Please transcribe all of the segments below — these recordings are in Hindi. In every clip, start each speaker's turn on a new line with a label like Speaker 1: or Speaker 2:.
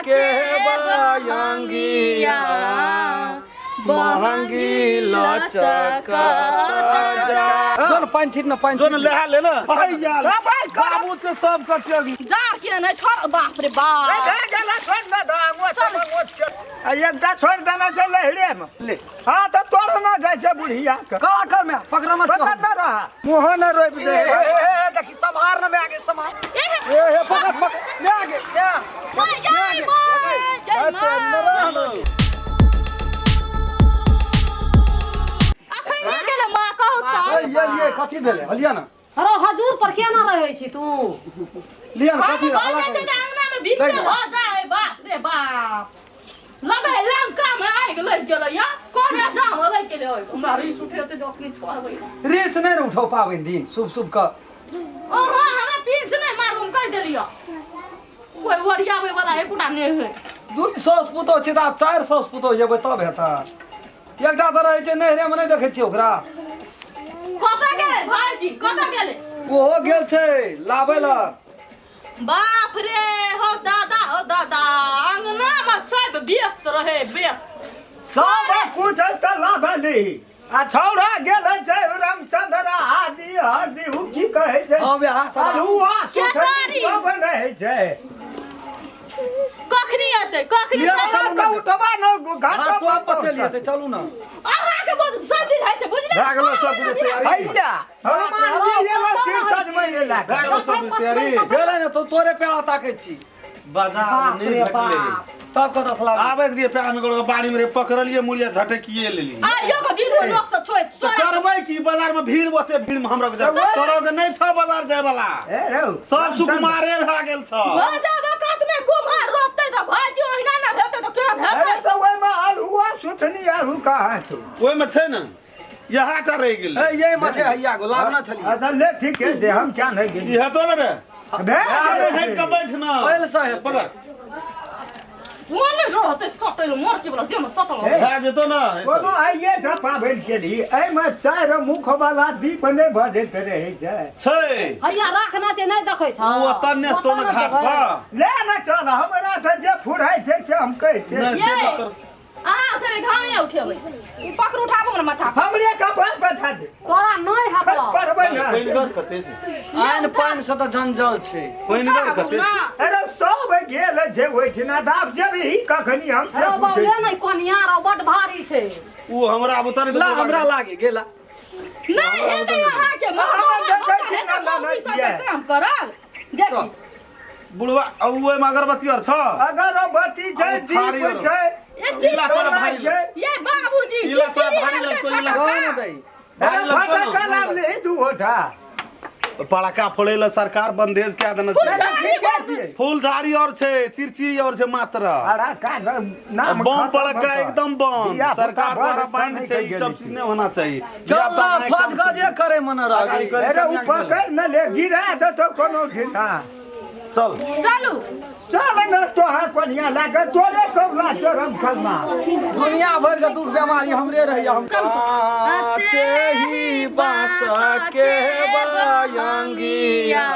Speaker 1: के बयंगिया महंगी लचका
Speaker 2: जोन पानी छिट न पानी
Speaker 1: जोन लेहा ले ना भैया बाबू से सब कटियोगी
Speaker 3: जार के नहीं छोड़ बाप रे बाप
Speaker 4: गला छोड़ ना दांगो एकटा छोड़ देना छै लहरे में
Speaker 2: ले
Speaker 4: हां तो तोड़ ना जाय छै बुढ़िया
Speaker 2: का कर में पकड़ा मत
Speaker 4: पकड़ ना रहा मुंह न रोप दे
Speaker 2: देखी संभार न में आगे संभार
Speaker 4: ए पकड़ पकड़
Speaker 2: ले आगे क्या ये कथी भेले हलिया ना
Speaker 3: अरे हजूर पर क्या ना रहे छी तू
Speaker 2: लिया ना कथी
Speaker 3: अंगना में भीख हो जाए बाप रे बाप लगे लंका में आइ गेलै या कोने जाम लगे गेलै हमरा रीस उठेते जखनी छोड़बै
Speaker 2: रेस नहीं न उठो पावे दिन शुभ शुभ का
Speaker 3: ओहो हमरा पीछ नहीं मारूम कह देलियो कोई वरियावे वाला एकुटा नहीं है
Speaker 2: 200 पुतो छै त 400 पुतो जेबै तब हेता एकटा त रहै छै नहरे में नहीं देखै छी ओकरा
Speaker 3: कतऽ गेलै भाईजी कतऽ गेलै
Speaker 2: ओहो गेल छै लाबै ला
Speaker 3: बाप रे हो दादा अंगना में सब व्यस्त रहे व्यस्त
Speaker 4: सब कुछ त लाभली आ छौड़ा गेल छै रामचंद्र आदि हरदी उ की कहै छै
Speaker 2: हां बे हां सब
Speaker 4: हुआ
Speaker 3: केतारी
Speaker 4: सब नहीं छै
Speaker 3: कखनी आते कखनी
Speaker 4: का उठबा न घाट
Speaker 2: पर चलिए त चलू ना
Speaker 3: आहा के बहुत सब चीज है बुझले
Speaker 2: भागलो सब तैयारी
Speaker 4: भैया हनुमान जी गेला सिर सजबै ला
Speaker 2: भागलो सब तैयारी गेलै न तो तोरे पेड़ा ताकै छी
Speaker 1: बाजार नहीं भेटले
Speaker 2: तब कत सला
Speaker 1: आबैत रहिए पेड़ा में बाड़ी में पकड़लिए मुड़िया झटकिए लेली
Speaker 3: आ यो को दिन लोग सब छोड़
Speaker 1: करबै की बाजार में भीड़ ओते भीड़ में हमरा के तोरो के नहीं छ बाजार जाय वाला
Speaker 4: ए रौ
Speaker 1: सब सुकुमारे भ गेल छ
Speaker 3: बाजा वक्त में कुमार रोपते तो भाजी ओहिना ना हेते तो केन हेते
Speaker 4: अरे तो ओइ में आलूआ सुथनी आलू कहाँ छै
Speaker 1: ओइ में छै न यहाँ टा रह गेल
Speaker 2: ए ये मछे हैया गो लावना छली
Speaker 4: अच्छा ले ठीक है जे हम क्या नहीं गेली
Speaker 1: ई हेतो न रे अरे हट के बैठ न
Speaker 2: पहले साहेब
Speaker 1: पकड़
Speaker 3: ओने रहते सटल मोर के बोला देम सटल
Speaker 1: भए जेतो न
Speaker 4: कोनो आइए ठपा भेल केली एइ में चार मुख वाला दीप नहीं भजैत रहे छै
Speaker 1: छै
Speaker 3: हैया राखना छै नहीं देखै छ
Speaker 1: ओ तन्ने स्टोन घाट पर
Speaker 4: ले ना चल हमरा त जे फुराई छै से हम कहते
Speaker 1: नहीं से डॉक्टर
Speaker 3: अहाँ उठे ढामे उठेबै उ पकड़ उठाबो न माथा
Speaker 4: हमरे कपार पर धा दे
Speaker 3: तोरा नहीं
Speaker 4: खस
Speaker 3: हतो
Speaker 4: परबै ना
Speaker 1: पैनगर कते से
Speaker 2: आइन पानि से त जंजल छै
Speaker 1: पैनगर कते से
Speaker 4: अरे सब गेल छै ओइठना दाब जेबी कखनी हम से
Speaker 3: अरे
Speaker 4: पूछै
Speaker 3: बाबू नहीं कोनिया रो बड भारी छै
Speaker 1: ओ हमरा उतारे
Speaker 2: ला हमरा लागे गेला
Speaker 3: नहीं हेते अहाँ के काम करल देखी
Speaker 1: बुढ़वा ओए में अगरबत्ती और छ
Speaker 4: अगरबत्ती छै दीप छै
Speaker 3: ये चीज
Speaker 1: इला तोरा भारी
Speaker 4: छै
Speaker 3: ये बाबूजी
Speaker 1: इला तोरा
Speaker 3: चिड़चिड़ी
Speaker 1: भारी लगतो इला
Speaker 2: गाँव में दई
Speaker 4: अरे फटका लावले दू ओठा
Speaker 1: पड़ाका फोड़ेला सरकार बंदेज के देना छै फूल झाड़ी और छै चिरचिरी और छै मात्र
Speaker 4: अरे का नाम
Speaker 1: बम पड़का एकदम बम सरकार द्वारा बैंड छै ई सब चीज नहीं होना चाहिए
Speaker 2: चल फट गजे करे मन रागी
Speaker 4: अरे ऊ पकड़ न ले गिरा दे तो कोनो ठिना
Speaker 1: चल
Speaker 3: चलू
Speaker 4: चल न तोहा कोनिया लागे तोरे कौला चरम खलना
Speaker 2: दुनिया भर के दुख बीमारी हमरे रहिया हम
Speaker 3: अच्छे
Speaker 2: ही बास के बयंगिया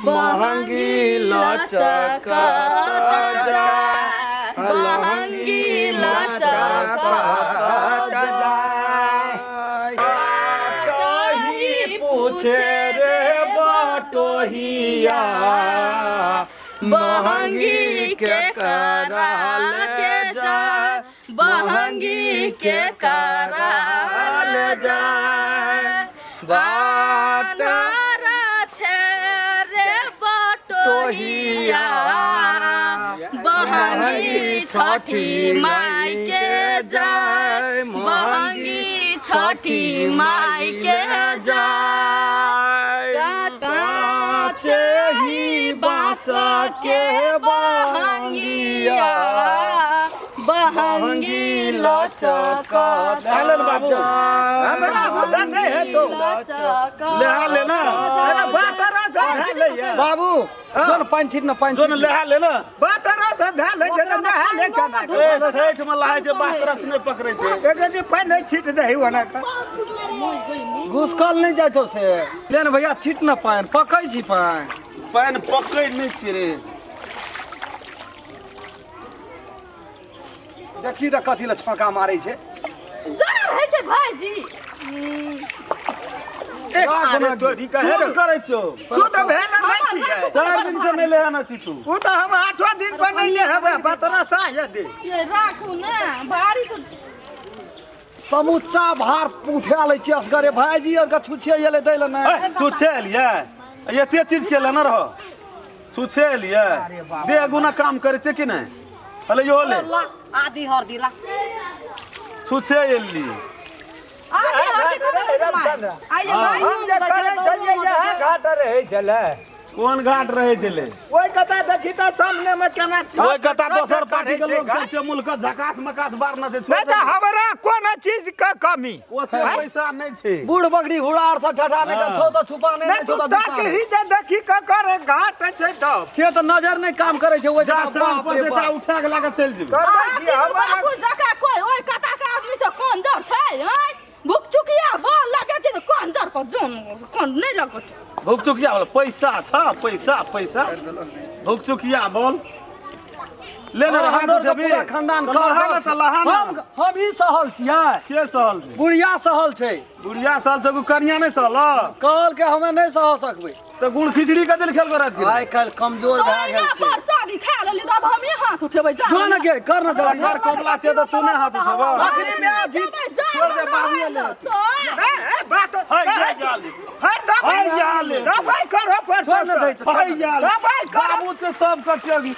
Speaker 2: महंगी लचका
Speaker 3: महंगी लचका
Speaker 2: पूछे रे बटोहिया
Speaker 3: बहंगी के कराल के जा बहंगी के कराल जा बानरा छे रे बटोहिया बहंगी छठी माई के जाय बहंगी छठी माई के जाय काचे ही बास के बहंगिया बहंगी लचका
Speaker 1: डालन बाबू
Speaker 4: हमरा पता नहीं है तो
Speaker 1: लेहा लेना
Speaker 4: अरे बातरा से ले
Speaker 2: बाबू जोन पानी छिट न पानी
Speaker 1: जोन लेहा लेना
Speaker 4: बातरा से धा ले जे ना ले कना
Speaker 1: ए छठ में लाहे छै बातरस नहीं पकड़े छै
Speaker 4: एक दिन पानी छिट दही वना का
Speaker 2: घुसकल नहीं जाय छौ से ले न भैया छिट न पानी पकै छी पानी
Speaker 1: पानी पकड़ नहीं छी रे
Speaker 2: देखी त कथी ल छौका मारै छै
Speaker 3: जा रहै छै भाईजी
Speaker 4: अरे तोरी कहे
Speaker 1: शुरू करै छौ
Speaker 4: तू तो भेल नहीं छियै
Speaker 1: 4 दिन से नहीं ले आना छी तू
Speaker 4: वो तो हम 8 दिन पर नहीं ले हबे पतरा साय दे
Speaker 3: ये राखू ना बारिश
Speaker 2: समूचा भार उठा लै छी असगरे भाईजी और का छुछे एले दै ल नै
Speaker 1: छुछे लिए एते चीज के ले न रह छुछे लिए दे गुना काम करे छै कि नहीं हले यो ले
Speaker 5: आदि हरदी ला
Speaker 1: छुछे एली
Speaker 3: आगे हरदी को आइए भाई
Speaker 4: हम जे करे चलिए यहाँ घाट रहे चले
Speaker 1: कोन घाट रहे छले
Speaker 4: ओई कता देखी त सामने में केना छ
Speaker 1: ओए कता दोसर पार्टी के लोग सब छै मुल्क झकास मकास बारना छै
Speaker 4: नहीं तो हमरा कोन चीज का कमी
Speaker 1: ओते पैसा नहीं छै
Speaker 2: बूढ़ बकरी हुड़ार से ठठाने का छौ त छुपाने
Speaker 4: नहीं
Speaker 2: नहीं
Speaker 4: तू
Speaker 2: छौ त
Speaker 4: ताक ही जे देखी का करे घाट छै तो
Speaker 2: से त नजर नहीं काम करे छै ओइ
Speaker 1: जा
Speaker 2: जगह
Speaker 1: श्राप
Speaker 2: बाप रे
Speaker 1: पर
Speaker 2: बाप
Speaker 1: उठा के लाके चल जेबे
Speaker 4: करबै हमरा
Speaker 3: बापू जका कोई ओए कता के आदमी से कोन जर छै हैं भूख चुकिया बोल लगे कि कोन जर को जोन कोन नहीं लगत
Speaker 1: भूख चुकिया बोल पैसा छ पैसा पैसा भूख चुकिया बोल ले ले रहा
Speaker 2: हमरो
Speaker 1: तो जबी
Speaker 2: पूरा खानदान
Speaker 1: लहाना त लहाना
Speaker 2: हम ई सहल छियै
Speaker 1: के सहल छै
Speaker 2: बुढ़िया सहल छै
Speaker 1: बुढ़िया सहल छै को कन्या नहीं सहल
Speaker 2: कहल के हमें नहीं सह सकबै
Speaker 1: तो गुड़ खिचड़ी का दिल खेल कर
Speaker 2: आइ काल्हि कमजोर भए गेल छै
Speaker 3: शादी खा लेली तब हम हाथ उठेबै जा
Speaker 2: जो न के कर न जल्दी
Speaker 1: घर कोबला छै तो तू नहीं हाथ उठेबा
Speaker 2: बकरी में जीत
Speaker 1: छोड़ दे बाबू ले
Speaker 4: ए बात
Speaker 1: हाय जा जाल
Speaker 4: हर दबाई
Speaker 1: हाय जाल
Speaker 4: दबाई करो पर
Speaker 2: छोड़ न दै त
Speaker 1: हाय जाल
Speaker 4: दबाई करो
Speaker 1: बाबू से सब कचगी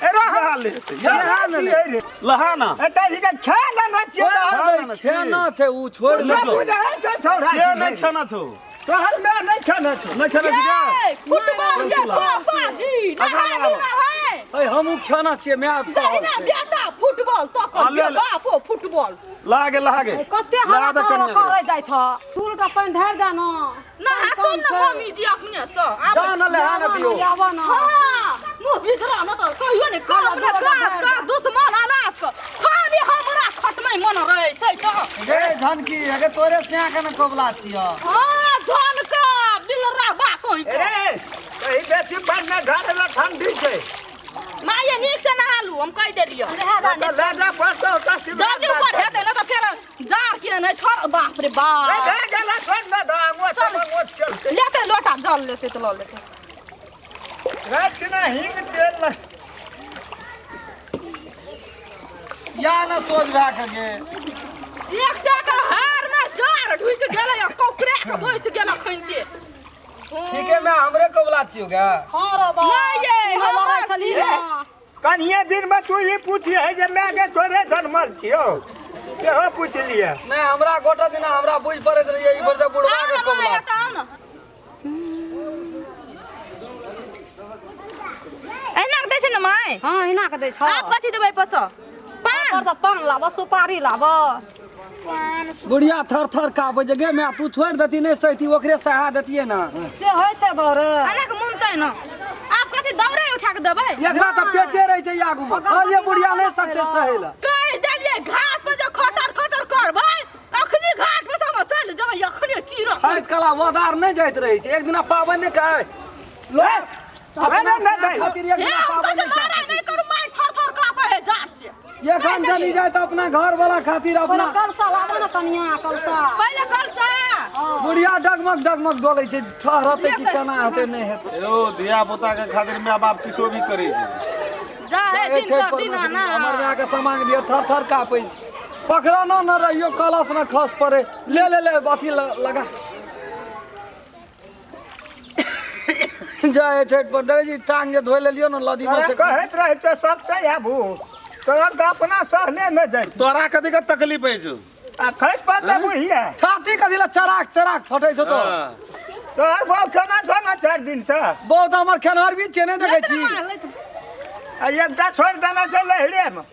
Speaker 4: रे
Speaker 1: लहाना
Speaker 4: एता ही के खेल ना छिए
Speaker 2: खेना छै उ छोड़
Speaker 4: ना
Speaker 2: न
Speaker 4: बुझा है छोड़ा
Speaker 1: के नहीं खाना छौ
Speaker 4: तो हर में नहीं खाना छो
Speaker 1: नहीं खाना छी
Speaker 3: फुटबॉल के पापाजी नहाली ना है
Speaker 2: ए हमहु खेना छियै मैं आप
Speaker 3: जहिना बेटा फुटबॉल तो कर बापो फुटबॉल
Speaker 1: लागे लागे
Speaker 5: कते हल्ला करे जाइ छ फूल का पानी ढार दे न
Speaker 3: ना हाथ न मम्मी जी अपने से
Speaker 2: जान ले हां न दियो
Speaker 5: आव न
Speaker 3: हां मुंह भीतर न तो कहियो ने काम न काज का दुश्मन अनाज को खाली हमरा खटमै मन रहे छै तो
Speaker 2: गे झनकी अगे तोरे सिया के न कोबला छियै
Speaker 3: हां झन का बिलरा बा कोई के
Speaker 4: ए कहीं बेसी बनना घर में ठंडी छै
Speaker 3: माये नीक से नहालू हम कह देलियो
Speaker 4: तो लाजा पड़तो का
Speaker 3: जल्दी ऊपर हेतै न तो फिर जार के नहीं ठर बाप रे बाप
Speaker 4: ए गला छोड़ ना दांगो सब मोच के
Speaker 3: लेते लोटा जल लेते तो लो लेते
Speaker 4: रात ना हिंग तेल
Speaker 2: या न सोच भए के गे
Speaker 3: एकटा के हार में जार ढुक गेलै आ कोकरे के बैस गेला खैन के
Speaker 2: ठीके में हमरे कोबला छियो गे
Speaker 5: हां रे बा
Speaker 3: नहीं ये हमरा
Speaker 5: छली
Speaker 3: छी
Speaker 4: कनिए दिन में तू ही पूछी है जे मैं के तोरे जन्मल छियो केहो पूछ लिया
Speaker 2: नहीं हमरा गोटा दिन हमरा बुझ पड़ैत रहिए ई बरदा बुढ़वा के कोबला
Speaker 3: एना दै छै न माय
Speaker 5: हां हिना के दै छ
Speaker 3: आप कथि देबै पस पान
Speaker 5: पर त पान लाब सुपारी लाब
Speaker 2: बुढ़िया थर थर काबे जगह में तू छोड़ देती नहीं सही ओकरे सहा देतिए ना
Speaker 5: से होय छै बर
Speaker 3: एना के मुनतै न आप कथि दौड़े उठा के देबै
Speaker 2: एकरा त पेटे रहे छै आगू में कहलिए बुढ़िया नहीं सकते सहेला
Speaker 3: कह देलिए घाट पर जे खटर खटर करबै अखनी घाट पर हम चल जेबै अखनी चीर
Speaker 2: हाथ कला वदार नहीं जाइत रहे छै एक दिन पावन नहीं कहे
Speaker 4: ले
Speaker 2: अपना
Speaker 4: ना दे
Speaker 2: खातिर एक दिन
Speaker 3: हम
Speaker 2: पावन
Speaker 3: तो
Speaker 2: नहीं
Speaker 3: मारा नहीं करू माय थर थर कापे है जार से
Speaker 2: ये खान चली जाए तो अपना घर वाला खातिर
Speaker 5: अपना
Speaker 2: अपना
Speaker 5: कलसा लाब न कनिया कलसा
Speaker 3: पहले कल से
Speaker 2: बुढ़िया डगमग डगमग डोले छै ठहरते कि केना हेते नहीं हेते
Speaker 1: ओ दिया पोता के खातिर माय बाप किछो भी करे छै
Speaker 3: जा है
Speaker 2: ए
Speaker 3: दिन
Speaker 2: छै
Speaker 3: कर दिन ना
Speaker 2: हमर माय के सामान दिए थर थर कापे छै पकड़ा न रहियो कलश न खस पड़े ले ले ले अथी लगा जाए छठ पर देखै छी टांग जे धोइ लेलियो न लदी में से
Speaker 4: कहत रहे छै सब ते आबू तोर त अपना सहने में जाय
Speaker 1: तोरा कथि के तकलीफ है छौ
Speaker 4: आ खस पाता बुढ़िया
Speaker 2: छाती कथी ला चराक चराक फटै छौ तो
Speaker 4: तोहर बाल खाना छ ना 4 दिन से
Speaker 2: बहुत हमर खेनहर भी छै नहीं देखै छी
Speaker 4: आ एकटा छोड़ देना छै लहरे में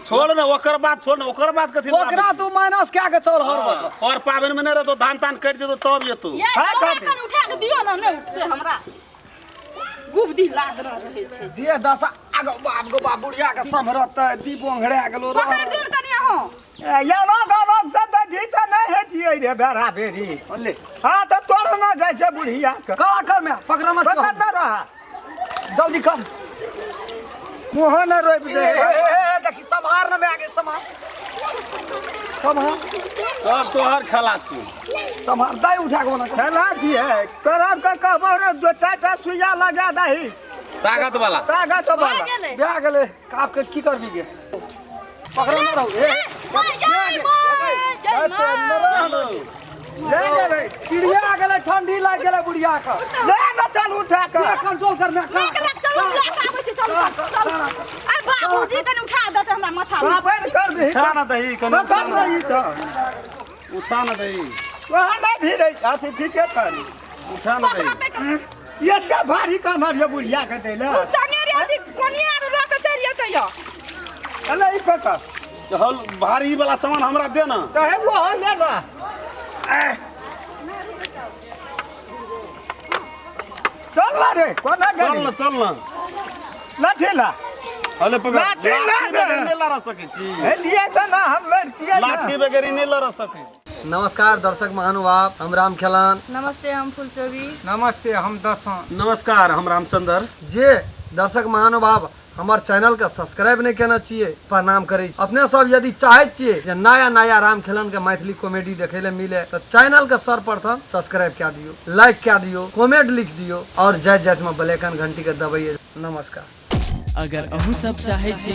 Speaker 1: छोड़ न ओकर बात छोड़ न ओकर बात कथि
Speaker 2: ओकरा तू माइनस क्या के चल हर वक्त
Speaker 1: और पावन में नहीं रहतो धान तान कट जेतो तब जेतो
Speaker 3: ये कन उठा के दियो ना नहीं उठते हमरा गुबदी लाग रहे छै
Speaker 2: दिए दशा आगो बाप गो बाप बुढ़िया के समरत दीप ओंघड़े गेलो
Speaker 3: पकड़ दिन कनिया हो
Speaker 4: या लोग से त धी त नहीं है छियै रे बेरा बेरी
Speaker 2: ले
Speaker 4: हां त तोड़ ना जाय छै बुढ़िया के
Speaker 2: का कर में पकड़ मत
Speaker 4: पकड़ ना रहा
Speaker 2: जल्दी कर
Speaker 4: मुंह न रोप दे
Speaker 2: देखी संभार न में आगे संभार संभार
Speaker 1: सब तोहर खेला तू
Speaker 2: संभार दाई उठा के बना
Speaker 4: खेला छिए करब का कहबो रे दो चारटा सुइया लगा दही
Speaker 1: ताकत वाला
Speaker 4: ताकत वाला
Speaker 2: ब्याह गेले काप के की करबी गे पकड़ न रहू
Speaker 4: ले ले रे
Speaker 2: चिड़िया आ गेले ठंडी लाग गेले बुढ़िया का
Speaker 4: ले न चल उठा के
Speaker 2: कंट्रोल करना
Speaker 5: बाबूजी कने उठा दे त हमरा माथा में
Speaker 4: बाबन कर दही
Speaker 1: उठा ना दही कने
Speaker 4: कर रही सब
Speaker 1: उठा ना दही
Speaker 4: वहां ना भी रही आथी ठीक है कर
Speaker 1: उठा ना दही
Speaker 4: ये क्या भारी कमर ये बुढ़िया के देला
Speaker 5: चनेरी अथी कोनिया रे ला के चलिए त यो
Speaker 4: अले ई पका
Speaker 1: हल भारी वाला सामान हमरा दे ना
Speaker 4: कहे वो ले ना चल ना रे कोना गली
Speaker 1: चल ना
Speaker 4: लाठी ला
Speaker 1: हले पकड़
Speaker 4: लाठी ला
Speaker 1: नहीं लड़ा सके छी
Speaker 4: हे लिए तो ना हम लड़कियां
Speaker 1: लाठी बगैर नहीं लड़ा सके
Speaker 2: नमस्कार दर्शक महानुभाव हम राम खेलान
Speaker 3: नमस्ते हम फुलचोरी
Speaker 4: नमस्ते हम दसों
Speaker 1: नमस्कार हम रामचंद्र
Speaker 2: जे दर्शक महानुभाव हमार चैनल का सब्सक्राइब नहीं करना चाहिए प्रणाम करे अपने सब यदि चाहे छिए जे नया नया राम खेलन के मैथिली कॉमेडी देखे ले मिले तो चैनल के सर्वप्रथम सब्सक्राइब क्या दियो लाइक क्या दियो कमेंट लिख दियो और जय जय में बेलैकन घंटी के दबाइए नमस्कार
Speaker 6: अगर अहू सब चाहे छी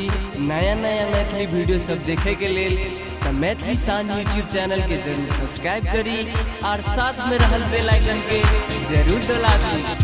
Speaker 6: नया नया मैथिली वीडियो सब देखे के लेल तो मैथिली साँझ यूट्यूब चैनल के जरूर सब्सक्राइब करी और साथ में रहल बेल आइकन के जरूर दबा दी।